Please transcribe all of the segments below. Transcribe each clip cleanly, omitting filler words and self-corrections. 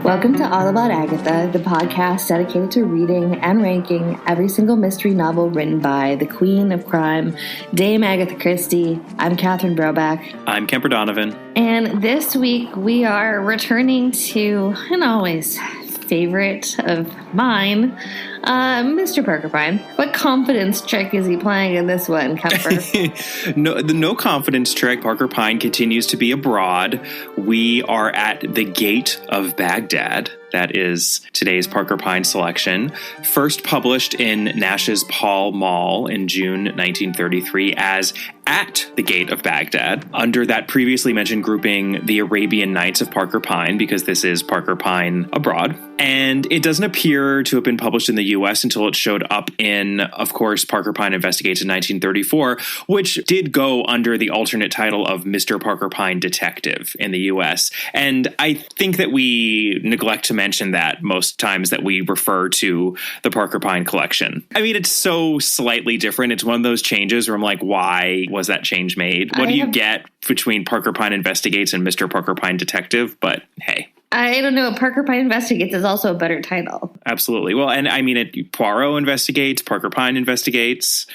Welcome to All About Agatha, the podcast dedicated to reading and ranking every single mystery novel written by the Queen of Crime, Dame Agatha Christie. I'm Catherine Broback. I'm Kemper Donovan. And this week we are returning to an always favorite of mine, Mr. Parker Pyne. What confidence trick is he playing in this one, Kemper? No confidence trick. Parker Pyne continues to be abroad. We are at the gate of Baghdad. That is today's Parker Pyne selection. First published in Nash's Pall Mall in June 1933 as At the Gate of Baghdad, under that previously mentioned grouping, The Arabian Nights of Parker Pyne, because this is Parker Pyne abroad. And it doesn't appear to have been published in the U.S. until it showed up in, of course, Parker Pyne Investigates in 1934, which did go under the alternate title of Mr. Parker Pyne Detective in the U.S. And I think that we neglect to mention that most times that we refer to the Parker Pyne collection. I mean, it's so slightly different. It's one of those changes where I'm like, why was that change made? What do you get between Parker Pyne Investigates and Mr. Parker Pyne Detective? But hey. I don't know. Parker Pyne Investigates is also a better title. Absolutely. Well, and I mean, Poirot Investigates, Parker Pyne Investigates.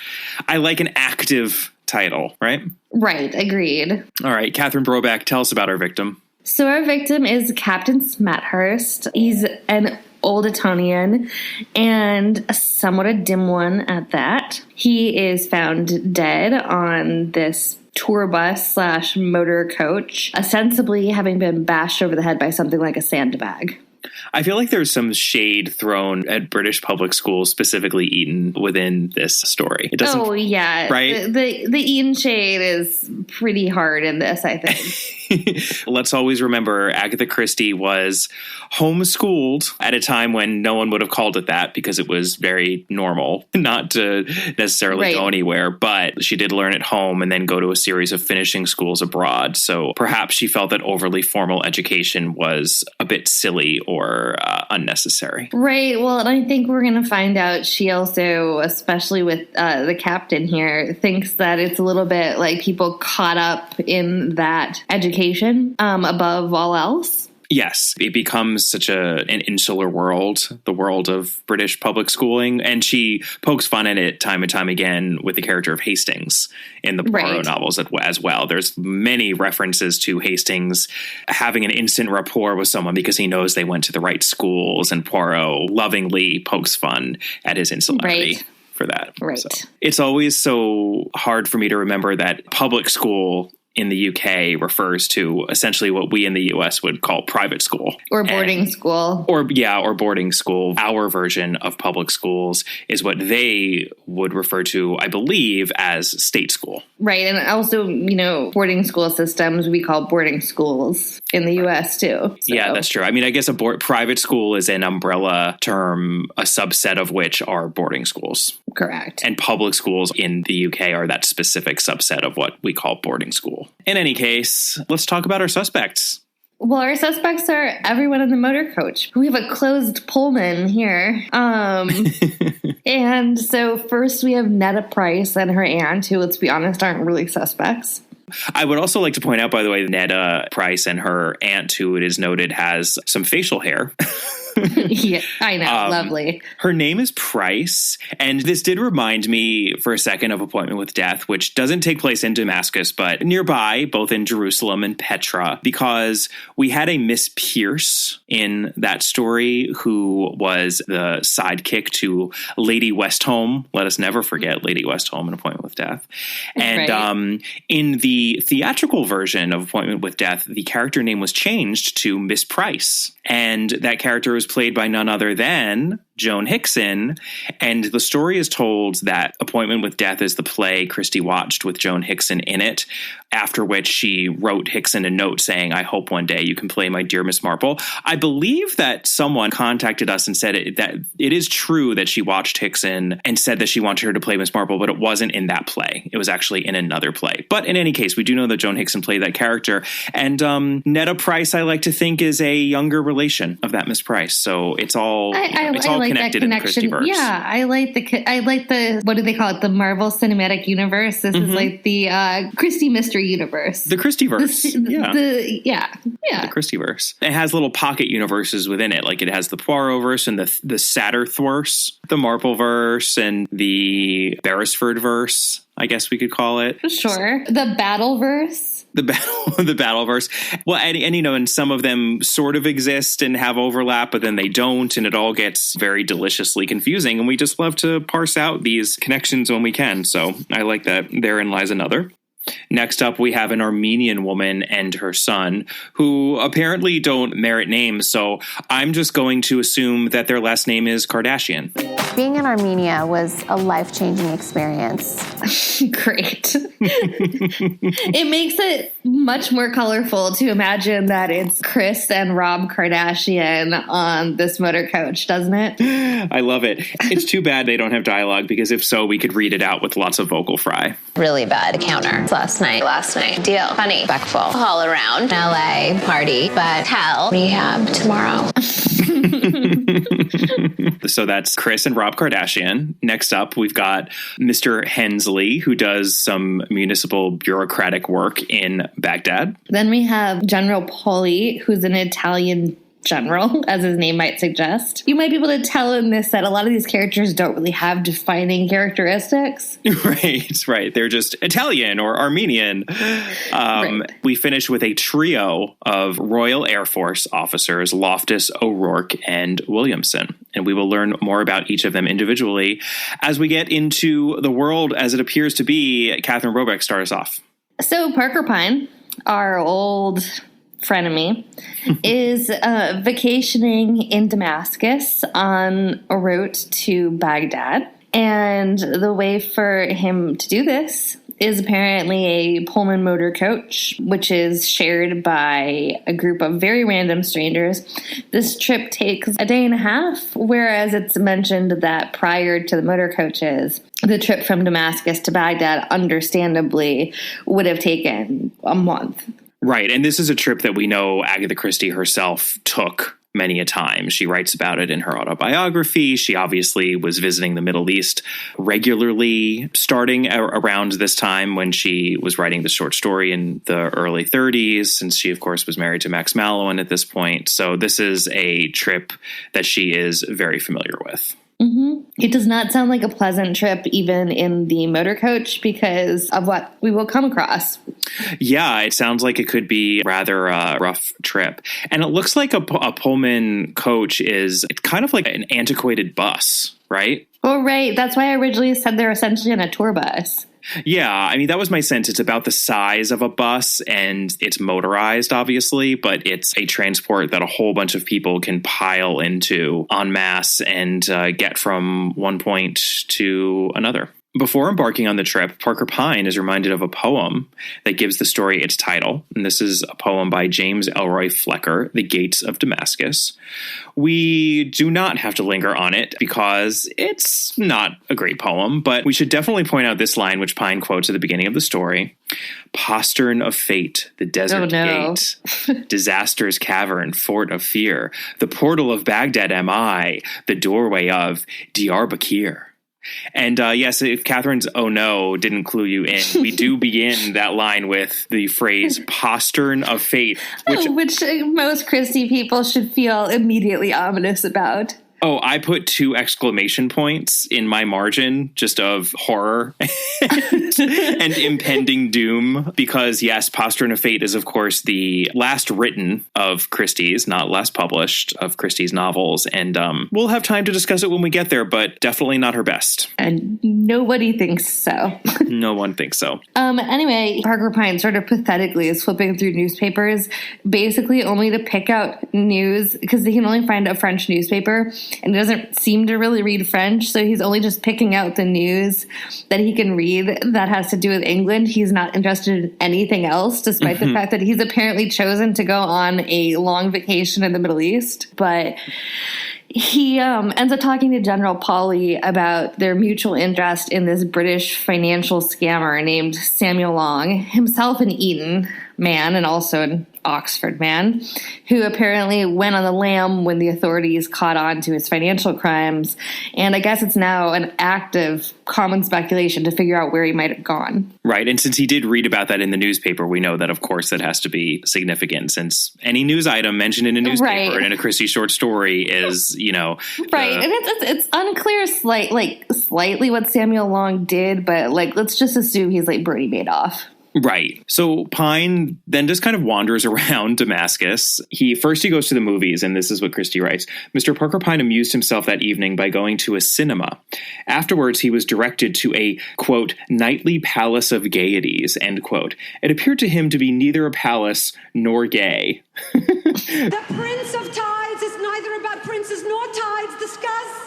I like an active title, right? Right. Agreed. All right. Catherine Broback, tell us about our victim. So our victim is Captain Smethurst. He's an old Etonian and somewhat a dim one at that. He is found dead on this tour bus / motor coach, ostensibly having been bashed over the head by something like a sandbag. I feel like there's some shade thrown at British public schools, specifically Eton, within this story. It doesn't. Oh yeah, right. The Eton shade is pretty hard in this, I think. Let's always remember Agatha Christie was homeschooled at a time when no one would have called it that because it was very normal not to necessarily go anywhere. But she did learn at home and then go to a series of finishing schools abroad. So perhaps she felt that overly formal education was a bit silly or unnecessary. Right. Well, and I think we're going to find out she also, especially with the captain here, thinks that it's a little bit like people caught up in that education above all else. Yes, it becomes such an insular world, the world of British public schooling. And she pokes fun at it time and time again with the character of Hastings in the Poirot novels as well. There's many references to Hastings having an instant rapport with someone because he knows they went to the right schools, and Poirot lovingly pokes fun at his insularity. Right. For that. Right. So it's always so hard for me to remember that public school in the UK refers to essentially what we in the US would call private school. Or boarding school. Or boarding school. Our version of public schools is what they would refer to, I believe, as state school. Right. And also, boarding school systems we call boarding schools in the US too. So. Yeah, that's true. I mean, I guess private school is an umbrella term, a subset of which are boarding schools. Correct. And public schools in the UK are that specific subset of what we call boarding school. In any case, let's talk about our suspects. Well, our suspects are everyone in the motor coach. We have a closed Pullman here. And so first we have Netta Price and her aunt, who, let's be honest, aren't really suspects. I would also like to point out, by the way, Netta Price and her aunt, who it is noted has some facial hair. Yeah, I know. Lovely. Her name is Price, and this did remind me for a second of Appointment with Death, which doesn't take place in Damascus, but nearby, both in Jerusalem and Petra, because we had a Miss Pierce in that story who was the sidekick to Lady Westholme. Let us never forget Lady Westholme in Appointment with Death. And in the theatrical version of Appointment with Death, the character name was changed to Miss Price, and that character was played by none other than Joan Hickson, and the story is told that Appointment with Death is the play Christie watched with Joan Hickson in it, after which she wrote Hickson a note saying, "I hope one day you can play my dear Miss Marple." I believe that someone contacted us and said that it is true that she watched Hickson and said that she wanted her to play Miss Marple, but it wasn't in that play. It was actually in another play. But in any case, we do know that Joan Hickson played that character, and Netta Price, I like to think, is a younger relation of that Miss Price. So it's all like connected that in the connection. Christieverse. Yeah, I like the what do they call it? The Marvel Cinematic Universe. This is like the Christie Mystery Universe. The Christieverse. The Christieverse. It has little pocket universes within it. Like it has the Poirotverse and the Satterthverse, the Marpleverse, and the Beresfordverse, I guess we could call it. Sure. The Battleverse. The Battleverse. Well, and some of them sort of exist and have overlap, but then they don't, and it all gets very deliciously confusing, and we just love to parse out these connections when we can. So I like that therein lies another. Next up, we have an Armenian woman and her son who apparently don't merit names, so I'm just going to assume that their last name is Kardashian. Being in Armenia was a life-changing experience. Great. It makes it much more colorful to imagine that it's Kris and Rob Kardashian on this motor coach, doesn't it? I love it. It's too bad they don't have dialogue, because if so, we could read it out with lots of vocal fry. Really bad counter. Last night. Deal. Funny. Backful. All around. LA. Party. But hell. Rehab tomorrow. So that's Kris and Rob Kardashian. Next up, we've got Mr. Hensley, who does some municipal bureaucratic work in Baghdad. Then we have General Poli, who's an Italian general, as his name might suggest. You might be able to tell in this that a lot of these characters don't really have defining characteristics. Right. They're just Italian or Armenian. Right. We finish with a trio of Royal Air Force officers, Loftus, O'Rourke, and Williamson. And we will learn more about each of them individually as we get into the world as it appears to be. Catherine Robeck, start us off. So Parker Pyne, our old frenemy, is vacationing in Damascus on a route to Baghdad. And the way for him to do this is apparently a Pullman motor coach, which is shared by a group of very random strangers. This trip takes a day and a half, whereas it's mentioned that prior to the motor coaches, the trip from Damascus to Baghdad, understandably, would have taken a month. Right. And this is a trip that we know Agatha Christie herself took many a time. She writes about it in her autobiography. She obviously was visiting the Middle East regularly, starting around this time when she was writing the short story in the early 30s, since she, of course, was married to Max Mallowan at this point. So this is a trip that she is very familiar with. Mm-hmm. It does not sound like a pleasant trip, even in the motor coach, because of what we will come across. Yeah, it sounds like it could be rather a rough trip. And it looks like a Pullman coach is kind of like an antiquated bus, right? Oh, right. That's why I originally said they're essentially on a tour bus. Yeah, I mean, that was my sense. It's about the size of a bus, and it's motorized, obviously, but it's a transport that a whole bunch of people can pile into en masse and get from one point to another. Before embarking on the trip, Parker Pyne is reminded of a poem that gives the story its title. And this is a poem by James Elroy Flecker, The Gates of Damascus. We do not have to linger on it because it's not a great poem, but we should definitely point out this line, which Pyne quotes at the beginning of the story. Postern of fate, the desert gate, disaster's cavern, fort of fear, the portal of Baghdad am I, the doorway of Diyarbakir. And yes, if Catherine's "oh no" didn't clue you in, we do begin that line with the phrase "postern of fate," which most Christie people should feel immediately ominous about. Oh, I put 2 exclamation points in my margin just of horror and impending doom because, yes, Postern of Fate is, of course, the last written of Christie's, not last published, of Christie's novels. And we'll have time to discuss it when we get there, but definitely not her best. And nobody thinks so. No one thinks so. Anyway, Parker Pyne sort of pathetically is flipping through newspapers, basically only to pick out news because he can only find a French newspaper. And he doesn't seem to really read French, so he's only just picking out the news that he can read that has to do with England. He's not interested in anything else, despite the fact that he's apparently chosen to go on a long vacation in the Middle East. But he ends up talking to General Poli about their mutual interest in this British financial scammer named Samuel Long, himself an Eton, man and also an Oxford man who apparently went on the lam when the authorities caught on to his financial crimes. And I guess it's now an active common speculation to figure out where he might have gone. Right. And since he did read about that in the newspaper, we know that, of course, that has to be significant, since any news item mentioned in a newspaper and in a Christie short story is, Right. And it's unclear slightly what Samuel Long did, but let's just assume he's Bernie Madoff. Right. So Pyne then just kind of wanders around Damascus. He goes to the movies, and this is what Christie writes. Mr. Parker Pyne amused himself that evening by going to a cinema. Afterwards, he was directed to a, quote, nightly palace of gaieties, end quote. It appeared to him to be neither a palace nor gay. The Prince of Tides is neither about princes nor tides. Discuss.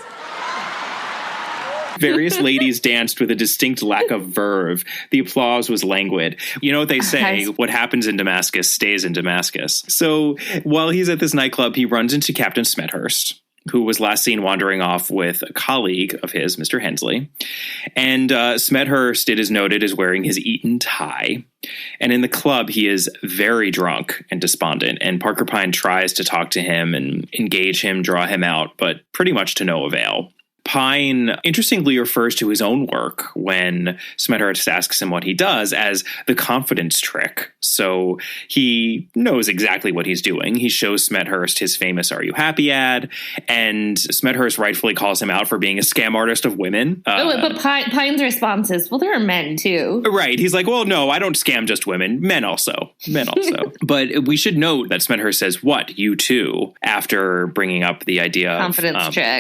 Various ladies danced with a distinct lack of verve. The applause was languid. You know what they say, what happens in Damascus stays in Damascus. So while he's at this nightclub, he runs into Captain Smethurst, who was last seen wandering off with a colleague of his, Mr. Hensley. And Smethurst, it is noted, is wearing his Eton tie. And in the club, he is very drunk and despondent. And Parker Pyne tries to talk to him and engage him, draw him out, but pretty much to no avail. Pyne interestingly refers to his own work when Smethurst asks him what he does as the confidence trick. So he knows exactly what he's doing. He shows Smethurst his famous Are You Happy ad, and Smethurst rightfully calls him out for being a scam artist of women. But Pyne's response is, well, there are men too. Right. He's like, well, no, I don't scam just women. Men also. But we should note that Smethurst says, what, you too, after bringing up the idea of the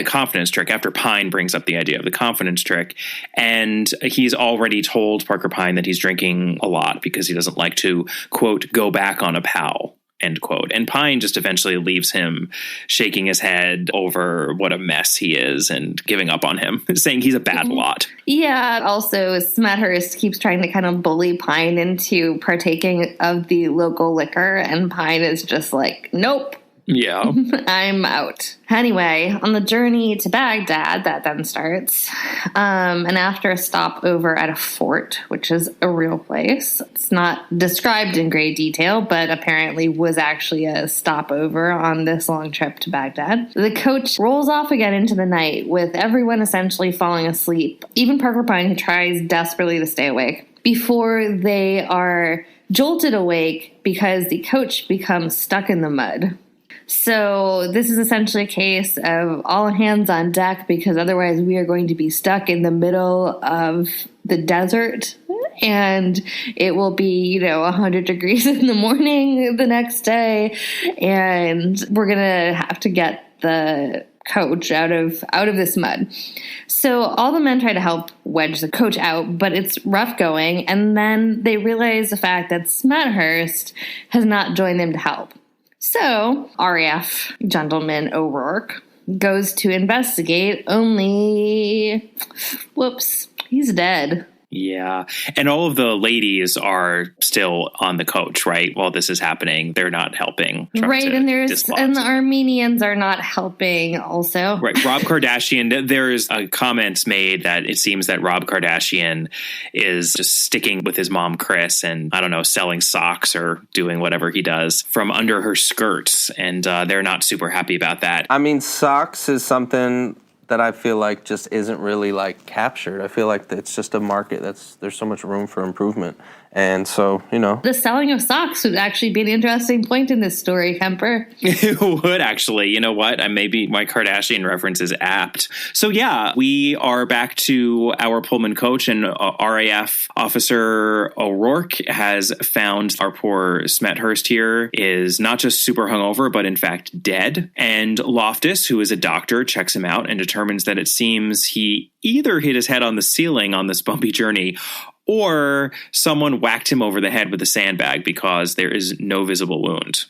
confidence trick, after Pyne brings up the idea of the confidence trick. And he's already told Parker Pyne that he's drinking a lot because he doesn't like to, quote, go back on a pal, end quote. And Pyne just eventually leaves him shaking his head over what a mess he is and giving up on him, saying he's a bad lot. Yeah. Also, Smethurst keeps trying to kind of bully Pyne into partaking of the local liquor. And Pyne is just like, nope. Yeah. I'm out. Anyway, on the journey to Baghdad, that then starts. And after a stopover at a fort, which is a real place, it's not described in great detail, but apparently was actually a stopover on this long trip to Baghdad. The coach rolls off again into the night with everyone essentially falling asleep, even Parker Pyne, who tries desperately to stay awake, before they are jolted awake because the coach becomes stuck in the mud. So this is essentially a case of all hands on deck, because otherwise we are going to be stuck in the middle of the desert, and it will be, 100 degrees in the morning the next day, and we're going to have to get the coach out of this mud. So all the men try to help wedge the coach out, but it's rough going, and then they realize the fact that Smethurst has not joined them to help. So, RAF Gentleman O'Rourke goes to investigate, only, whoops, he's dead. Yeah. And all of the ladies are still on the coach, right? While this is happening, they're not helping. Right. And the Armenians are not helping also. Right. Rob Kardashian, there's a comment made that it seems that Rob Kardashian is just sticking with his mom, Chris, and I don't know, selling socks or doing whatever he does from under her skirts. And they're not super happy about that. I mean, socks is something that I feel like just isn't really captured. I feel like it's just a market there's so much room for improvement. And so, the selling of socks would actually be an interesting point in this story, Kemper. It would actually. You know what? Maybe my Kardashian reference is apt. So yeah, we are back to our Pullman coach, and RAF officer O'Rourke has found our poor Smethurst here is not just super hungover, but in fact dead. And Loftus, who is a doctor, checks him out and determines that it seems he either hit his head on the ceiling on this bumpy journey, or someone whacked him over the head with a sandbag, because there is no visible wound.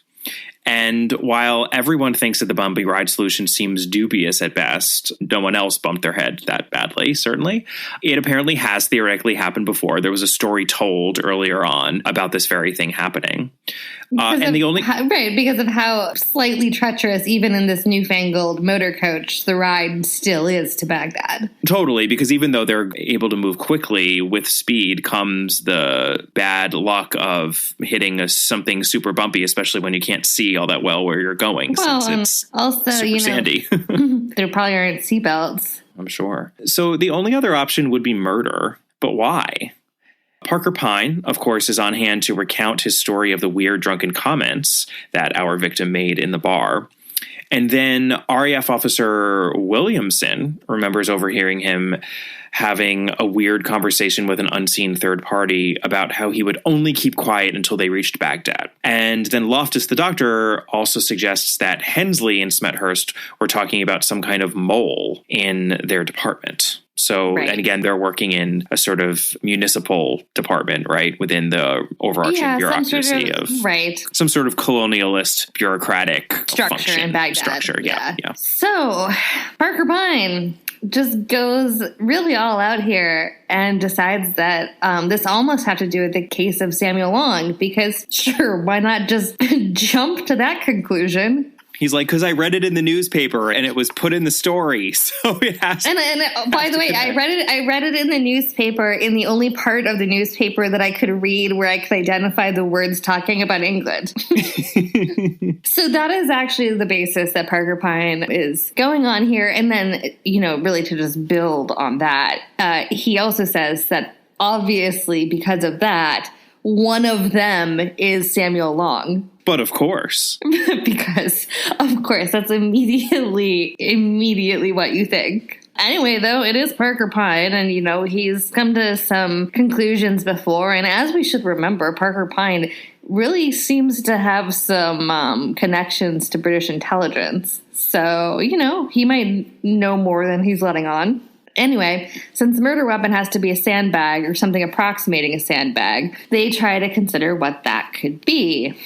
And while everyone thinks that the bumpy ride solution seems dubious at best, no one else bumped their head that badly, certainly. It apparently has theoretically happened before. There was a story told earlier on about this very thing happening. Because of how slightly treacherous, even in this newfangled motor coach, the ride still is to Baghdad. Totally, because even though they're able to move quickly, with speed comes the bad luck of hitting something super bumpy, especially when you can't see all that well where you're going. Well, since it's also, super sandy. There probably aren't seatbelts. I'm sure. So the only other option would be murder. But why? Parker Pyne, of course, is on hand to recount his story of the weird drunken comments that our victim made in the bar. And then RAF Officer Williamson remembers overhearing him having a weird conversation with an unseen third party about how he would only keep quiet until they reached Baghdad. And then Loftus, the doctor, also suggests that Hensley and Smethurst were talking about some kind of mole in their department. So, right. And again, they're working in a sort of municipal department, right, within the overarching bureaucracy of some sort of colonialist bureaucratic structure in Baghdad. Structure, yeah. So, Parker Pyne just goes really all out here and decides that this almost had to do with the case of Samuel Long, because sure, why not just jump to that conclusion? He's like, because I read it in the newspaper and it was put in the story, so it has. And by the way, I read it in the newspaper, in the only part of the newspaper that I could read where I could identify the words talking about England. So that is actually the basis that Parker Pyne is going on here, and then really to just build on that, he also says that obviously because of that, one of them is Samuel Long. But of course. Because, of course, that's immediately what you think. Anyway, though, it is Parker Pyne, and, he's come to some conclusions before. And as we should remember, Parker Pyne really seems to have some connections to British intelligence. So, he might know more than he's letting on. Anyway, since the murder weapon has to be a sandbag or something approximating a sandbag, they try to consider what that could be.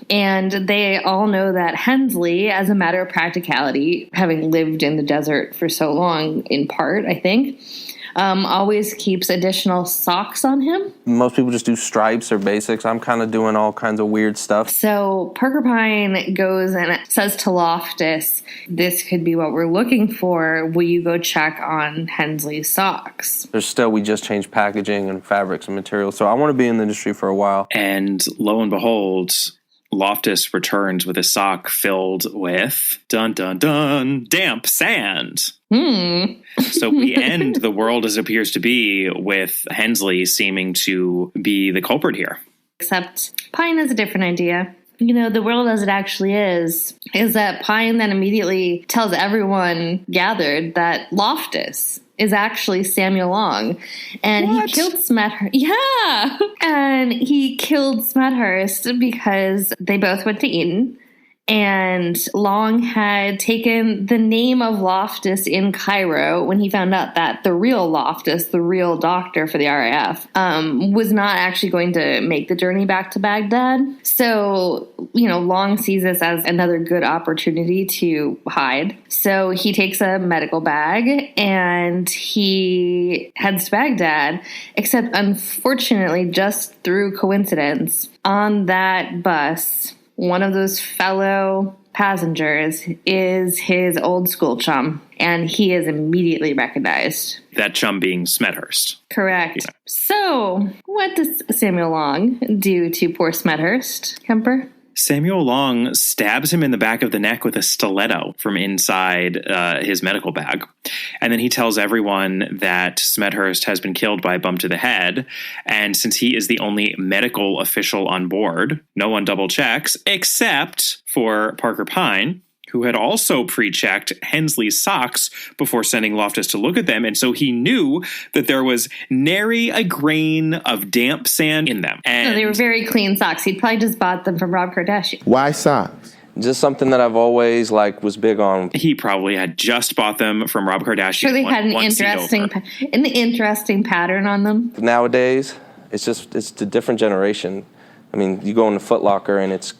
And they all know that Hensley, as a matter of practicality, having lived in the desert for so long, in part, I think, always keeps additional socks on him. Most people just do stripes or basics. I'm kind of doing all kinds of weird stuff. So Parker Pyne goes and says to Loftus, this could be what we're looking for. Will you go check on Hensley's socks? We just changed packaging and fabrics and materials. So I want to be in the industry for a while. And lo and behold, Loftus returns with a sock filled with, dun dun dun, damp sand. So we end the world as it appears to be with Hensley seeming to be the culprit here. Except Pyne has a different idea. The world as it actually is that Pyne then immediately tells everyone gathered that Loftus is actually Samuel Long. And he killed Smethurst. Yeah! And he killed Smethurst because they both went to Eton. And Long had taken the name of Loftus in Cairo when he found out that the real Loftus, the real doctor for the RAF, was not actually going to make the journey back to Baghdad. So, Long sees this as another good opportunity to hide. So he takes a medical bag and he heads to Baghdad, except unfortunately, just through coincidence, on that bus, one of those fellow passengers is his old school chum, and he is immediately recognized. That chum being Smethurst. Correct. Yeah. So, what does Samuel Long do to poor Smethurst, Kemper? Samuel Long stabs him in the back of the neck with a stiletto from inside his medical bag. And then he tells everyone that Smethurst has been killed by a bump to the head. And since he is the only medical official on board, no one double checks except for Parker Pyne, who had also pre-checked Hensley's socks before sending Loftus to look at them. And so he knew that there was nary a grain of damp sand in them. And no, they were very clean socks. He'd probably just bought them from Rob Kardashian. Why socks? Just something that I've always was big on. He probably had just bought them from Rob Kardashian. Sure, they had an interesting pattern on them. Nowadays, it's a different generation. I mean, you go into Foot Locker and it's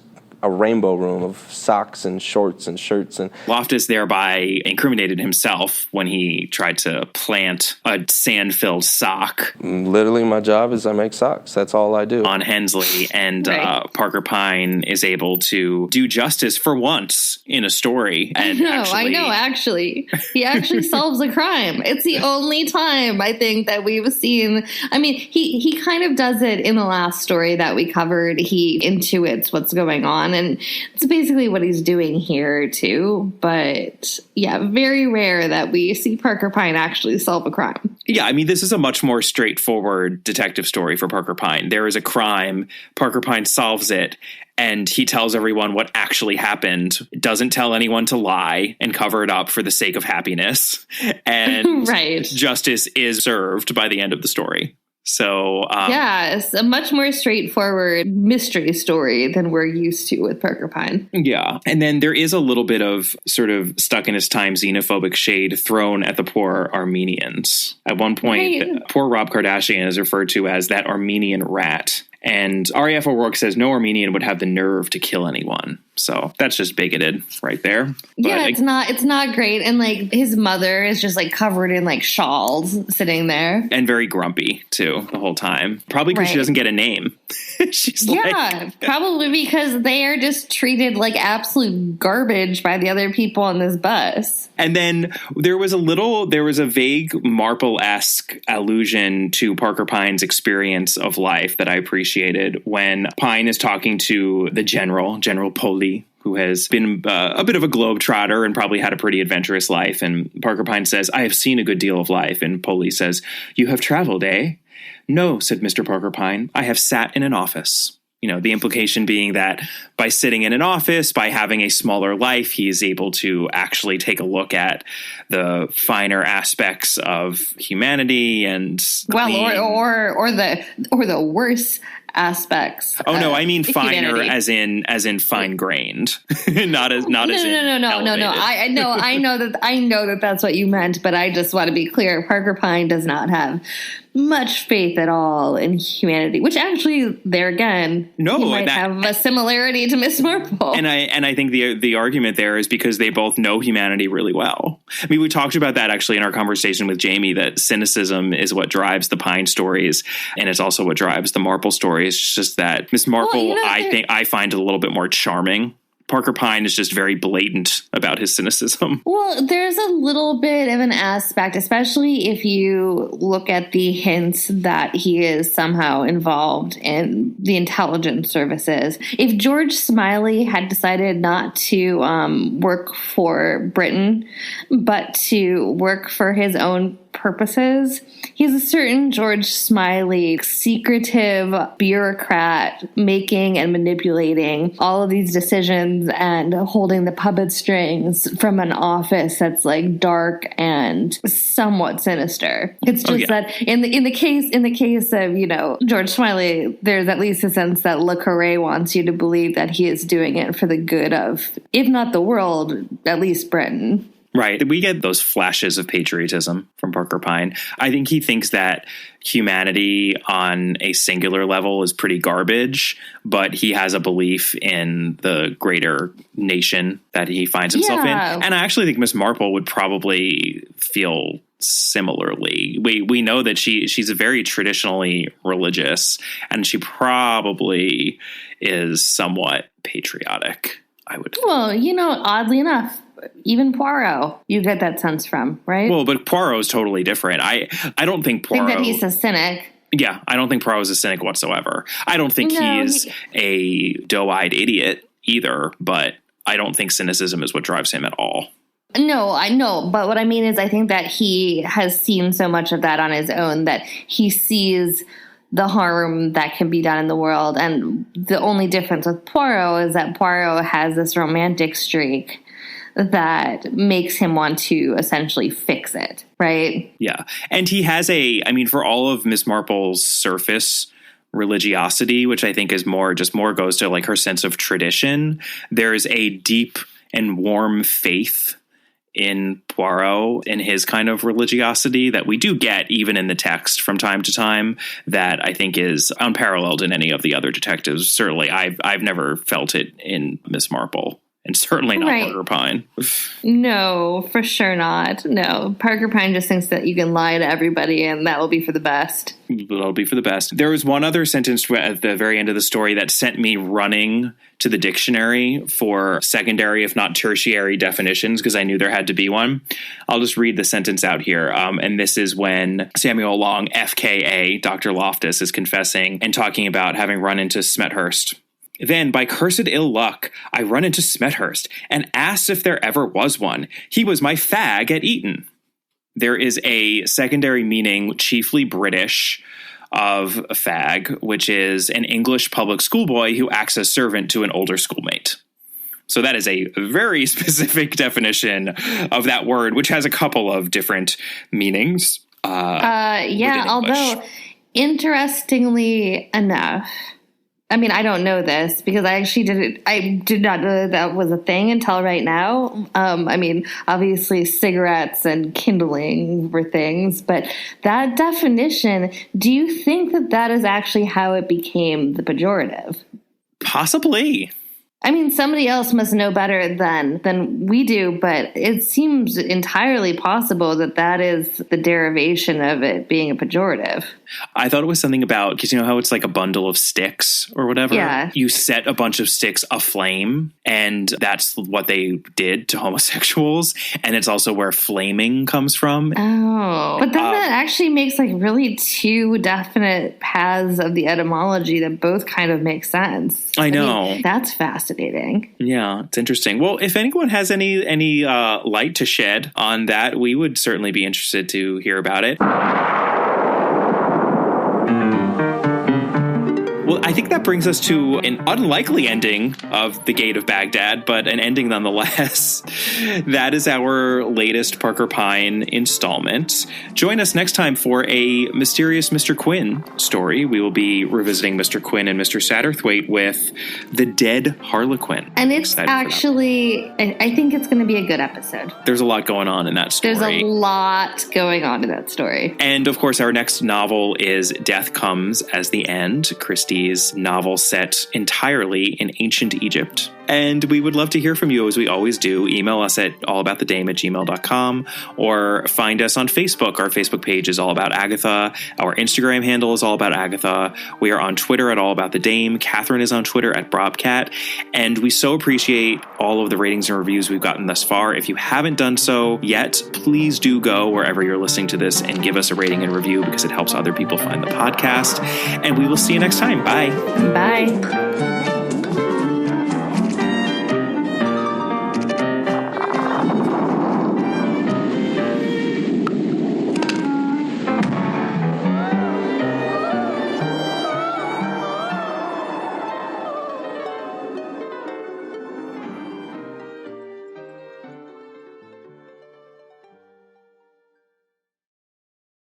a rainbow room of socks and shorts and shirts. And Loftus thereby incriminated himself when he tried to plant a sand-filled sock literally my job is I make socks. That's all I do. on Hensley, and Right. Parker Pyne is able to do justice for once in a story. And Actually. He actually solves a crime. It's the only time I think that we've seen. I mean, he kind of does it in the last story that we covered. He intuits what's going on, and it's basically what he's doing here too. But yeah, very rare that we see Parker Pyne actually solve a crime. Yeah, I mean, this is a much more straightforward detective story for Parker Pyne. There is a crime, Parker Pyne solves it, and he tells everyone what actually happened, doesn't tell anyone to lie and cover it up for the sake of happiness. And Right. justice is served by the end of the story. So, Yeah, it's a much more straightforward mystery story than we're used to with Parker Pyne. yeah. And then there is a little bit of sort of stuck in his time xenophobic shade thrown at the poor Armenians. At one point, Right. poor Rob Kardashian is referred to as that Armenian rat. And R.A.F. O'Rourke says no Armenian would have the nerve to kill anyone. So that's just bigoted right there. But Yeah, it's not great. And like his mother is just like covered in like shawls sitting there. and very grumpy too the whole time. Probably because she Right. doesn't get a name. She's Yeah, probably because they are just treated like absolute garbage by the other people on this bus. And then there was a vague Marple-esque allusion to Parker Pyne's experience of life that I appreciated when Pyne is talking to the General Poli, who has been a bit of a globetrotter and probably had a pretty adventurous life. And Parker Pyne says, I have seen a good deal of life. And Poli says, you have traveled, eh? No, said Mr. Parker Pyne, I have sat in an office. You know, the implication being that by sitting in an office, by having a smaller life, he is able to actually take a look at the finer aspects of humanity and Well, glean- or the worse aspects. Oh no, of I mean finer humanity. as in fine grained, not as in No. elevated. I know that that's what you meant, but I just want to be clear. Parker Pyne does not have much faith at all in humanity, which actually, there again, No, he might that- have a similarity to Miss Marple. And I think the argument there is because they both know humanity really well. I mean, we talked about that actually in our conversation with Jamie, that cynicism is what drives the Pyne stories, and it's also what drives the Marple stories. It's just that Miss Marple, I find a little bit more charming. Parker Pyne is just very blatant about his cynicism. Well, there's a little bit of an aspect, especially if you look at the hints that he is somehow involved in the intelligence services. If George Smiley had decided not to work for Britain, but to work for his own purposes, he's a certain George Smiley, secretive bureaucrat, making and manipulating all of these decisions and holding the puppet strings from an office that's like dark and somewhat sinister. It's just that in the case of, George Smiley, there's at least a sense that Le Carré wants you to believe that he is doing it for the good of, if not the world, at least Britain. Right. We get those flashes of patriotism from Parker Pyne. I think he thinks that humanity on a singular level is pretty garbage, but he has a belief in the greater nation that he finds himself in. And I actually think Miss Marple would probably feel similarly. We know that she's a very traditionally religious, and she probably is somewhat patriotic, I would think. Well, oddly enough, even Poirot, you get that sense from, right? Well, but Poirot is totally different. I don't think Poirot... I think that he's a cynic. Yeah, I don't think Poirot is a cynic whatsoever. I don't think he's a doe-eyed idiot either, but I don't think cynicism is what drives him at all. No, I know. But what I mean is I think that he has seen so much of that on his own that he sees the harm that can be done in the world. And the only difference with Poirot is that Poirot has this romantic streak that makes him want to essentially fix it, right? Yeah. And he has for all of Miss Marple's surface religiosity, which I think is more goes to like her sense of tradition, there's a deep and warm faith in Poirot and his kind of religiosity that we do get even in the text from time to time that I think is unparalleled in any of the other detectives. Certainly, I've never felt it in Miss Marple. And certainly not Parker Pyne. No, for sure not. No, Parker Pyne just thinks that you can lie to everybody and that will be for the best. That'll be for the best. There was one other sentence at the very end of the story that sent me running to the dictionary for secondary, if not tertiary definitions, because I knew there had to be one. I'll just read the sentence out here. And this is when Samuel Long, FKA, Dr. Loftus, is confessing and talking about having run into Smethurst. Then, by cursed ill luck, I run into Smethurst and asked if there ever was one. He was my fag at Eton. There is a secondary meaning, chiefly British, of a fag, which is an English public schoolboy who acts as servant to an older schoolmate. So that is a very specific definition of that word, which has a couple of different meanings. Although, interestingly enough, I mean, I don't know this because I did not know that was a thing until right now. I mean, obviously cigarettes and kindling were things, but that definition, do you think that that is actually how it became the pejorative? Possibly. I mean, somebody else must know better than we do, but it seems entirely possible that that is the derivation of it being a pejorative. I thought it was something about, because you know how it's like a bundle of sticks or whatever? Yeah. You set a bunch of sticks aflame, and that's what they did to homosexuals. And it's also where flaming comes from. Oh. But then that actually makes like really two definite paths of the etymology that both kind of make sense. I know. mean, that's fascinating. Yeah, it's interesting. Well, if anyone has any light to shed on that, we would certainly be interested to hear about it. Well, I think that brings us to an unlikely ending of The Gate of Baghdad, but an ending nonetheless. That is our latest Parker Pyne installment. Join us next time for a mysterious Mr. Quinn story. We will be revisiting Mr. Quinn and Mr. Satterthwaite with The Dead Harlequin. And it's actually, I think it's going to be a good episode. There's a lot going on in that story. There's a lot going on in that story. And of course, our next novel is Death Comes as the End, Christie's novel set entirely in ancient Egypt. And we would love to hear from you, as we always do. Email us at allaboutthedame@gmail.com or find us on Facebook. Our Facebook page is All About Agatha. Our Instagram handle is All About Agatha. We are on Twitter at All About the Dame. Catherine is on Twitter at Brobcat. And we so appreciate all of the ratings and reviews we've gotten thus far. If you haven't done so yet, please do go wherever you're listening to this and give us a rating and review, because it helps other people find the podcast. And we will see you next time. Bye. Bye.